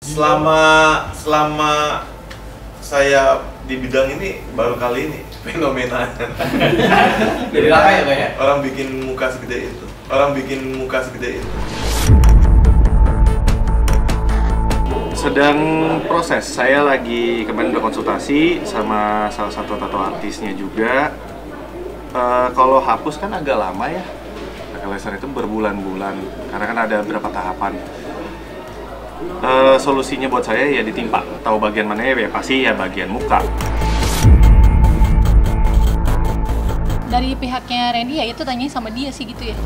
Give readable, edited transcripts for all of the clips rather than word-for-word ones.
Selama saya di bidang ini baru kali ini fenomena. Jadi lama ya Pak ya? Orang bikin muka segede itu. Sedang proses, saya lagi kemarin udah konsultasi sama salah satu tato artisnya juga. Kalau hapus kan agak lama ya, pakai laser itu berbulan-bulan, karena kan ada beberapa tahapan. Solusinya buat saya ya ditimpa, tahu bagian mana ya pasti ya bagian muka. Dari pihaknya Randy ya itu tanya sama dia sih gitu ya.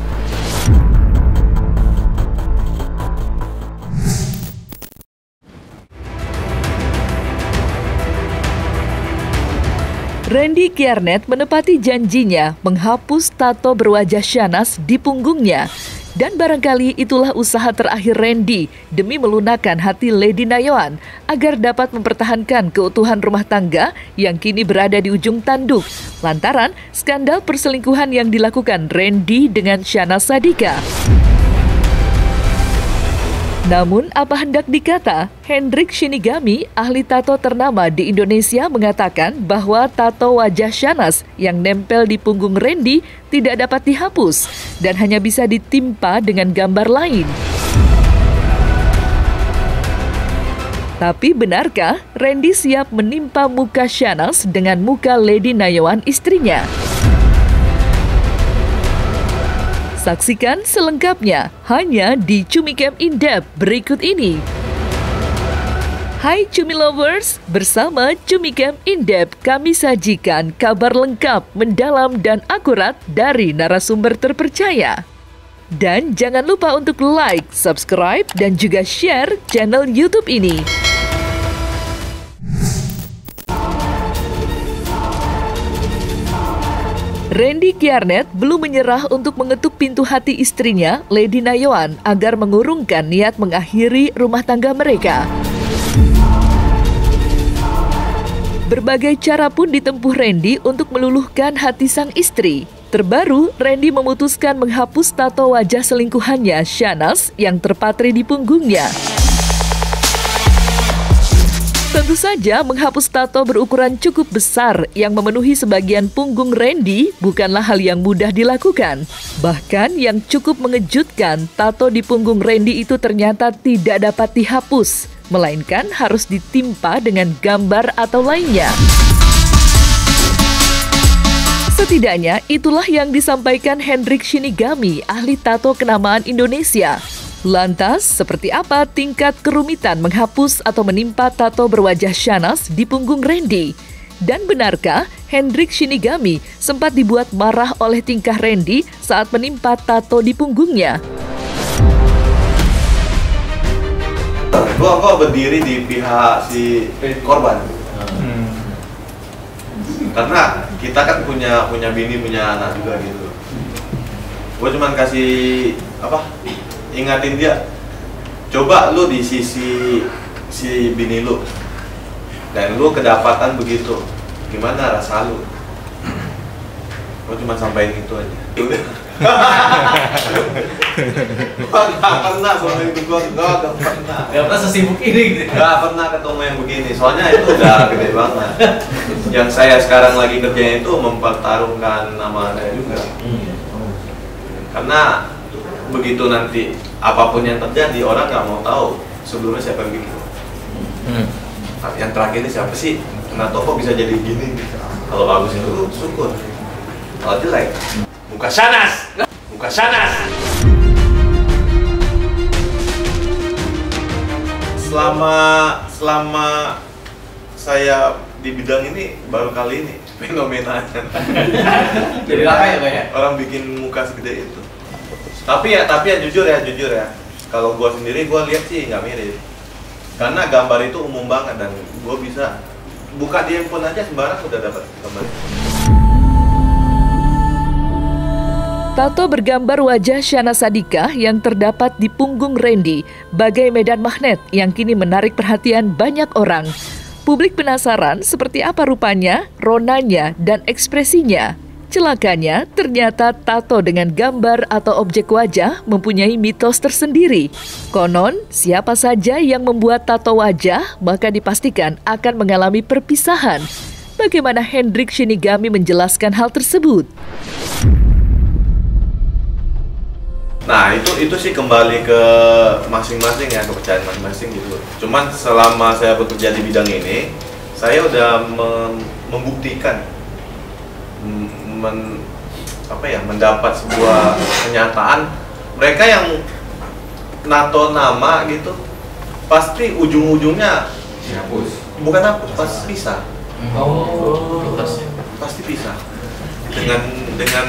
Randy Kiernet menepati janjinya menghapus tato berwajah Shahnaz di punggungnya. Dan barangkali itulah usaha terakhir Randy demi melunakkan hati Lady Nayoan agar dapat mempertahankan keutuhan rumah tangga yang kini berada di ujung tanduk lantaran skandal perselingkuhan yang dilakukan Randy dengan Shahnaz Sadiqah. Namun, apa hendak dikata, Hendrik Shinigami, ahli tato ternama di Indonesia mengatakan bahwa tato wajah Shahnaz yang nempel di punggung Randy tidak dapat dihapus dan hanya bisa ditimpa dengan gambar lain. Tapi benarkah Randy siap menimpa muka Shahnaz dengan muka Lady Nayoan istrinya? Saksikan selengkapnya hanya di Cumi Camp In Depth berikut ini. Hai Cumi Lovers, bersama Cumi Camp In Depth kami sajikan kabar lengkap, mendalam dan akurat dari narasumber terpercaya. Dan jangan lupa untuk like, subscribe dan juga share channel YouTube ini. Randy Kiernet belum menyerah untuk mengetuk pintu hati istrinya, Lady Nayoan, agar mengurungkan niat mengakhiri rumah tangga mereka. Berbagai cara pun ditempuh Randy untuk meluluhkan hati sang istri. Terbaru, Randy memutuskan menghapus tato wajah selingkuhannya, Shahnaz, yang terpatri di punggungnya. Tentu saja menghapus tato berukuran cukup besar yang memenuhi sebagian punggung Randy bukanlah hal yang mudah dilakukan. Bahkan yang cukup mengejutkan, tato di punggung Randy itu ternyata tidak dapat dihapus, melainkan harus ditimpa dengan gambar atau lainnya. Setidaknya itulah yang disampaikan Hendrik Shinigami, ahli tato kenamaan Indonesia. Lantas, seperti apa tingkat kerumitan menghapus atau menimpa tato berwajah Shahnaz di punggung Randy? Dan benarkah Hendrik Shinigami sempat dibuat marah oleh tingkah Randy saat menimpa tato di punggungnya? Gua berdiri di pihak si korban. Karena kita kan punya bini, punya anak juga gitu. Gua cuman kasih ingatin dia, coba lu di sisi si bini lu dan lu kedapatan begitu, gimana rasa lu? Gua cuma sampaikan itu aja. Udah. Gua gak pernah soal itu, gua gak pernah. Gak pernah sesibuk ini gitu. Gak pernah ketemu yang begini, soalnya itu udah gede banget. Yang saya sekarang lagi kerjain itu mempertaruhkan nama saya juga. Karena begitu nanti apapun yang terjadi, orang nggak mau tahu sebelumnya siapa yang bikin. Yang terakhir ini siapa sih? Kenapa kok bisa jadi gini? Kalau bagus itu syukur. Kalau jelek, muka Shahnaz. Selama saya di bidang ini baru kali ini fenomena. Jadi lama ya Pak ya? Orang bikin muka segede itu. Tapi ya jujur ya. Kalau gua sendiri gua lihat sih nggak mirip. Karena gambar itu umum banget dan gua bisa buka di handphone aja sembarang udah dapat gambar. Tato bergambar wajah Shahnaz Sadiqah yang terdapat di punggung Randy bagai medan magnet yang kini menarik perhatian banyak orang. Publik penasaran seperti apa rupanya, ronanya, dan ekspresinya. Celakanya, ternyata tato dengan gambar atau objek wajah mempunyai mitos tersendiri. Konon, siapa saja yang membuat tato wajah, maka dipastikan akan mengalami perpisahan. Bagaimana Hendrik Shinigami menjelaskan hal tersebut? Nah itu sih kembali ke masing-masing ya, kepercayaan masing-masing gitu. Cuman selama saya bekerja di bidang ini, saya udah membuktikan, mendapat sebuah kenyataan. Mereka yang nato nama gitu, pasti ujung-ujungnya Dihapus. bukan hapus, pasti pisah. Oh. Pasti pisah dengan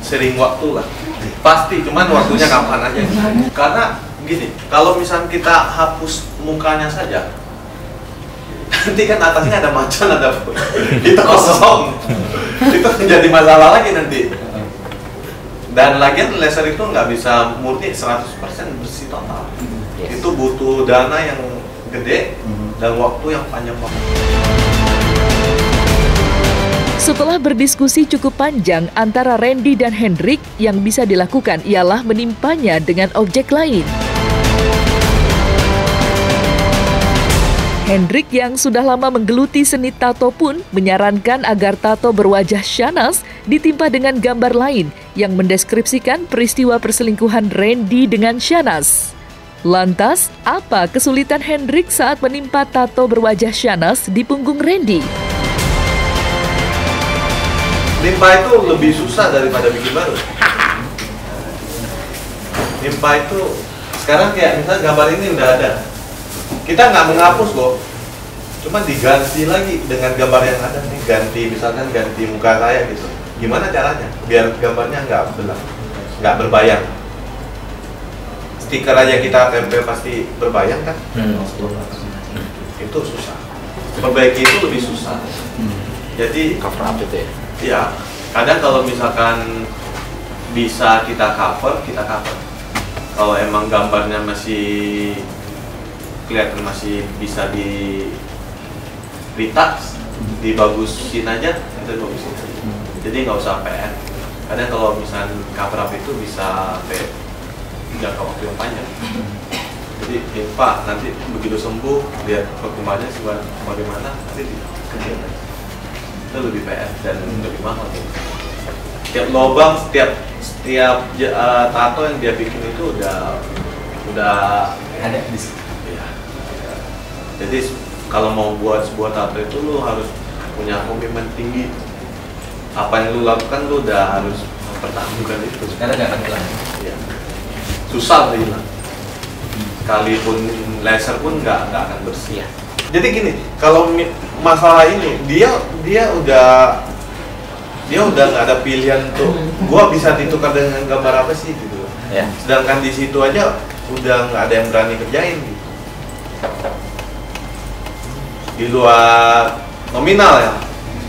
sering waktu lah. Pasti, cuman waktunya kapan aja. Karena gini, kalau misalnya kita hapus mukanya saja, nanti kan atasnya ada macan, ada itu kosong. Itu menjadi masalah lagi nanti. Dan lagian laser itu nggak bisa murni 100% bersih total. Itu butuh dana yang gede dan waktu yang panjang banget. Setelah berdiskusi cukup panjang antara Randy dan Hendrik, yang bisa dilakukan ialah menimpanya dengan objek lain. Hendrik yang sudah lama menggeluti seni tato pun menyarankan agar tato berwajah Shahnaz ditimpa dengan gambar lain yang mendeskripsikan peristiwa perselingkuhan Randy dengan Shahnaz. Lantas, apa kesulitan Hendrik saat menimpa tato berwajah Shahnaz di punggung Randy? Nimpa itu lebih susah daripada bikin baru. Nimpa itu sekarang kayak misalnya gambar ini udah ada, kita nggak menghapus kok, cuma diganti lagi dengan gambar yang ada nih, misalkan ganti muka saya gitu. Gimana caranya biar gambarnya nggak berbayang? Stiker aja kita tempel pasti berbayang kan? Itu susah. Perbaiki itu lebih susah. Jadi Cover up itu ya. ya, kadang kalau misalkan bisa kita cover, kita cover. Kalau emang gambarnya masih kelihatan, masih bisa retouch, dibagusin aja, itu bagusin. Jadi nggak usah PR. Kadang kalau misalkan cover up itu bisa jangka waktu yang panjang. Jadi Pak, nanti begitu sembuh, lihat perkembangannya bagaimana, nanti dikerjain. Itu lebih PR dan lebih mahal. Setiap lubang, setiap tato yang dia bikin itu udah Ada di situ. ya. Jadi kalau mau buat sebuah tato itu lu harus punya komitmen tinggi. Apa yang lu lakukan lu udah harus mempertahankan itu. Karena nggak akan hilang. Ya. Susah hilang. Sekalipun laser pun nggak akan bersih. Jadi gini, kalau masalah ini dia udah nggak ada pilihan tuh. Gua bisa ditukar dengan gambar apa sih gitu. Ya. Sedangkan di situ aja udah nggak ada yang berani kerjain gitu. Di luar nominal ya,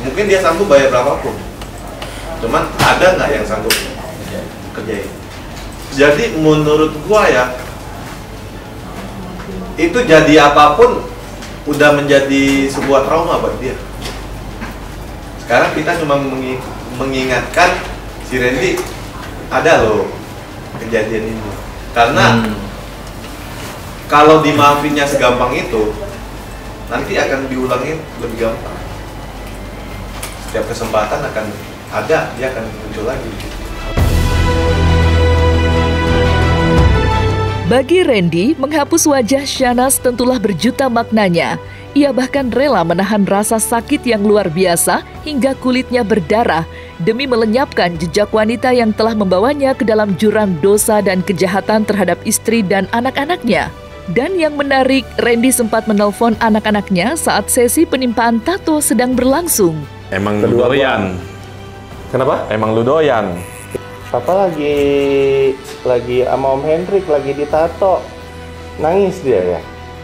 mungkin dia sanggup bayar berapapun. Cuman ada nggak yang sanggup kerjain? Jadi menurut gua ya, itu jadi apapun udah menjadi sebuah trauma buat dia. Sekarang kita cuma mengingatkan si Randy, ada loh kejadian ini. Karena kalau dimaafinnya segampang itu, nanti akan diulangin lebih gampang. Setiap kesempatan akan ada, dia akan muncul lagi. Bagi Randy, menghapus wajah Shahnaz tentulah berjuta maknanya. Ia bahkan rela menahan rasa sakit yang luar biasa hingga kulitnya berdarah demi melenyapkan jejak wanita yang telah membawanya ke dalam jurang dosa dan kejahatan terhadap istri dan anak-anaknya. Dan yang menarik, Randy sempat menelpon anak-anaknya saat sesi penimpaan tato sedang berlangsung. Emang lu doyan? Kenapa? Emang lu doyan? Papa lagi sama Om Hendrik lagi ditato. Nangis dia ya?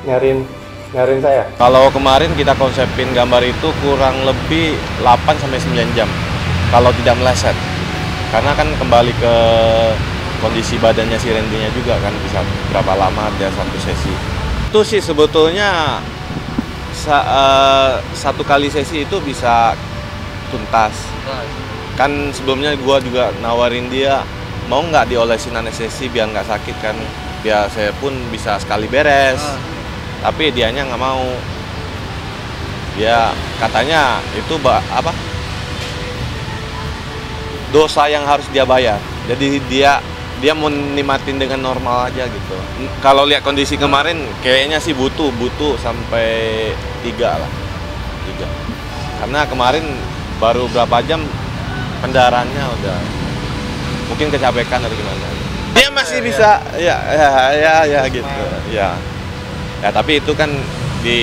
Nyariin saya. Kalau kemarin kita konsepin gambar itu kurang lebih 8-9 jam kalau tidak meleset. Karena kan kembali ke kondisi badannya si Randy-nya juga kan, bisa berapa lama dia satu sesi. Itu sih sebetulnya satu kali sesi itu bisa tuntas. Kan sebelumnya gua juga nawarin dia mau nggak diolesin anestesi biar nggak sakit kan, biar saya pun bisa sekali beres. Tapi dianya nggak mau. Dia katanya itu dosa yang harus dia bayar. Jadi dia mau nikmatin dengan normal aja gitu. Kalau lihat kondisi kemarin kayaknya sih butuh sampai 3 lah. 3. Karena kemarin baru berapa jam kendaraannya udah mungkin kecapekan atau gimana. Dia masih bisa ya gitu. Ya. Ya tapi itu kan di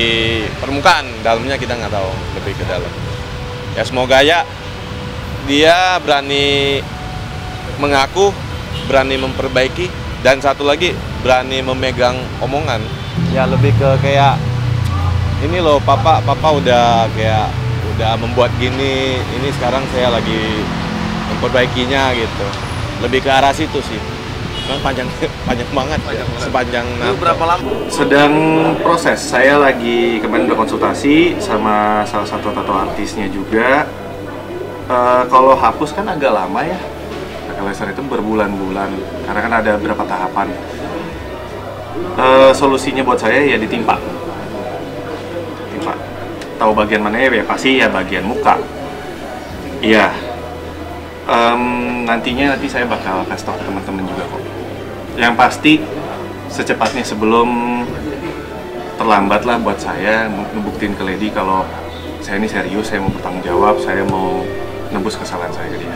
permukaan, dalamnya kita nggak tahu, lebih ke dalam. Ya semoga ya dia berani mengaku, berani memperbaiki, dan satu lagi berani memegang omongan. Ya lebih ke kayak ini loh, papa udah membuat gini, ini sekarang saya lagi memperbaikinya gitu. Lebih ke arah situ sih. Kan panjang banget ya. Sepanjang Berapa lama? Sedang proses. Saya lagi kemarin udah konsultasi sama salah satu tato artisnya juga. Kalau hapus kan agak lama ya. Pakai laser itu berbulan-bulan, karena kan ada beberapa tahapan. Solusinya buat saya ya ditimpa. Tahu bagian mana ya? Pasti ya bagian muka. Iya. Nanti saya bakal kasih tau ke teman-teman juga kok. Yang pasti secepatnya, sebelum terlambat lah buat saya ngebuktiin ke Lady kalau saya ini serius, saya mau bertanggung jawab, saya mau nebus kesalahan saya ke dia.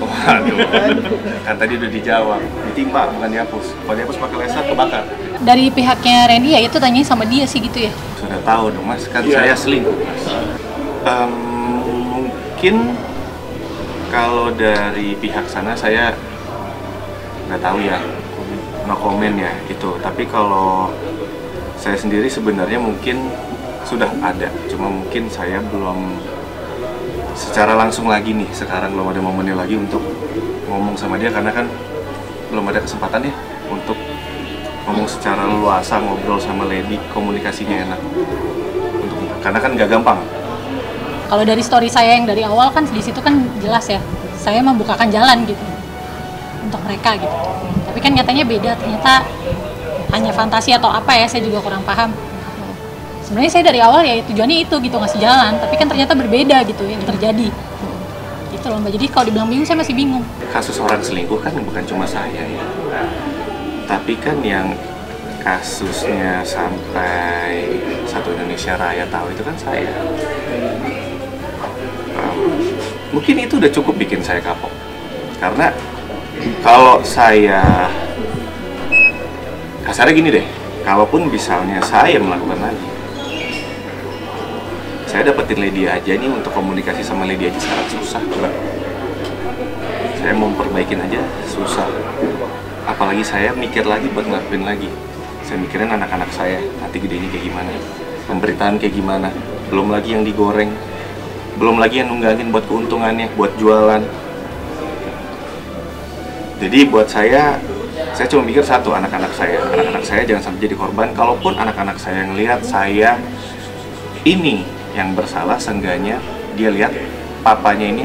Waduh, kan tadi udah dijawab, ditimpa bukan dihapus. Kalau dihapus pakai laser kebakar. Dari pihaknya Randy ya itu tanyain sama dia sih gitu ya. Sudah tahu dong mas, kan saya selingkuh mas. Mungkin kalau dari pihak sana saya nggak tahu ya, no comment ya gitu. Tapi kalau saya sendiri sebenarnya mungkin sudah ada, cuma mungkin saya belum secara langsung lagi nih, sekarang belum ada momennya lagi untuk ngomong sama dia, karena kan belum ada kesempatan ya untuk ngomong secara luasa, ngobrol sama Lady, komunikasinya enak. Karena kan nggak gampang. Kalau dari story saya yang dari awal kan di situ kan jelas ya, saya membukakan jalan gitu untuk mereka gitu. Tapi kan nyatanya beda, ternyata hanya fantasi atau apa ya, saya juga kurang paham. Sebenarnya saya dari awal ya tujuannya itu gitu, ngasih jalan, tapi kan ternyata berbeda gitu yang terjadi. Gitu loh Mbak. Jadi kalau dibilang bingung, saya masih bingung. Kasus orang selingkuh kan bukan cuma saya ya. Tapi kan yang kasusnya sampai satu Indonesia Raya tahu itu kan saya. Mungkin itu udah cukup bikin saya kapok. Karena kalau saya kasarnya gini deh, kalaupun misalnya saya melakukan lagi, saya dapetin Lady aja nih, untuk komunikasi sama Lady aja sekarang susah, Mbak. Saya mau perbaikin aja susah. Apalagi saya mikir lagi buat ngelakuin lagi. Saya mikirin anak-anak saya, nanti gedenya kayak gimana, pemberitaan kayak gimana. Belum lagi yang digoreng, belum lagi yang nunggangin buat keuntungannya, buat jualan. Jadi buat saya cuma mikir satu, anak-anak saya jangan sampai jadi korban. Kalaupun anak-anak saya ngelihat saya ini yang bersalah, seenggaknya dia lihat papanya ini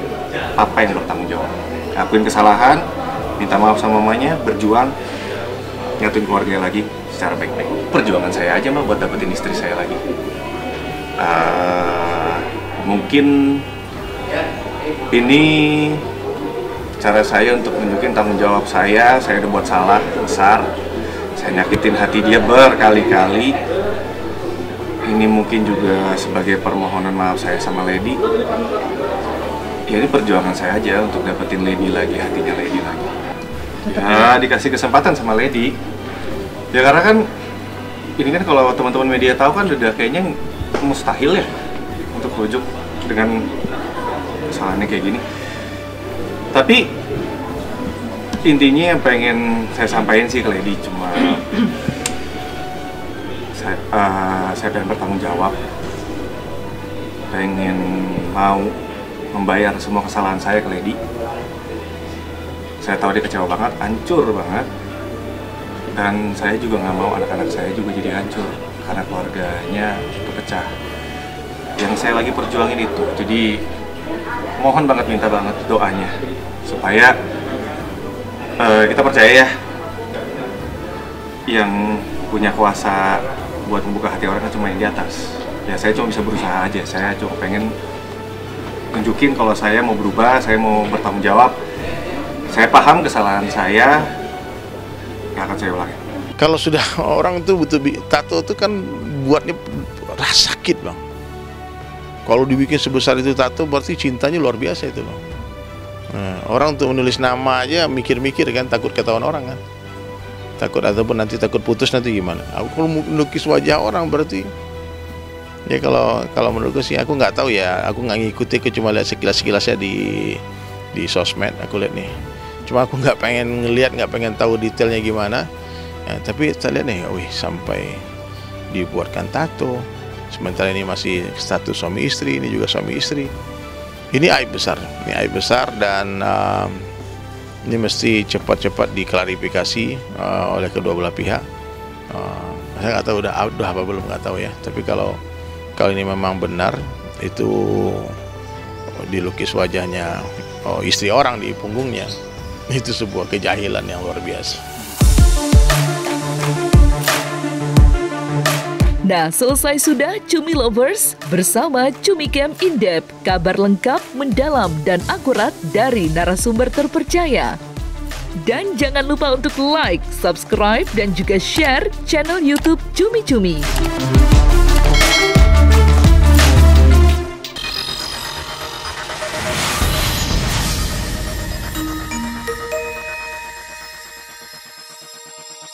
papa yang bertanggung jawab, ngakuin kesalahan, minta maaf sama mamanya, berjuang nyatuin keluarga lagi secara baik-baik. Perjuangan saya aja mah buat dapetin istri saya lagi. Mungkin ini cara saya untuk nunjukin tanggung jawab saya udah buat salah besar, saya nyakitin hati dia berkali-kali. Ini mungkin juga sebagai permohonan maaf saya sama Lady. Ya ini perjuangan saya aja untuk dapetin Lady lagi, hatinya Lady lagi. Ya dikasih kesempatan sama Lady. Ya karena kan ini kan kalau teman-teman media tahu kan udah kayaknya mustahil ya untuk rujuk dengan kesalahannya kayak gini. Tapi intinya yang pengen saya sampaikan sih ke Lady cuma saya pengen bertanggung jawab, pengen mau membayar semua kesalahan saya ke Lady. Saya tahu dia kecewa banget, hancur banget, dan saya juga nggak mau anak-anak saya juga jadi hancur karena keluarganya terpecah. Yang saya lagi perjuangin itu, jadi mohon banget, minta banget doanya supaya kita percaya ya, yang punya kuasa buat membuka hati orang kan cuma yang di atas. Ya saya cuma bisa berusaha aja, saya cuma pengen tunjukin kalau saya mau berubah, saya mau bertanggung jawab. Saya paham kesalahan saya, nggak akan saya ulangi. Kalau sudah orang tuh butuh tato itu kan buatnya rasa sakit bang. Kalau dibikin sebesar itu tato berarti cintanya luar biasa itu bang. Nah, orang untuk menulis nama aja mikir-mikir kan, takut ketahuan orang kan. Takut ataupun nanti takut putus nanti gimana. Aku kalau melukis wajah orang berarti ya kalau menurutku sih aku nggak tahu ya, aku nggak ngikuti, aku cuma lihat sekilas-sekilasnya di sosmed aku lihat nih. Cuma aku nggak pengen ngelihat, nggak pengen tahu detailnya gimana. Ya, tapi saya lihat nih, wih sampai dibuatkan tato. Sementara ini masih status suami istri, ini juga suami istri. Ini aib besar dan ini mesti cepat-cepat diklarifikasi oleh kedua belah pihak. Saya nggak tahu udah apa belum, nggak tahu ya. Tapi kalau ini memang benar itu dilukis wajahnya istri orang di punggungnya, itu sebuah kejahilan yang luar biasa. Nah, selesai sudah Cumi Lovers bersama Cumi Camp In-Depth, kabar lengkap, mendalam, dan akurat dari narasumber terpercaya. Dan jangan lupa untuk like, subscribe, dan juga share channel YouTube Cumi Cumi.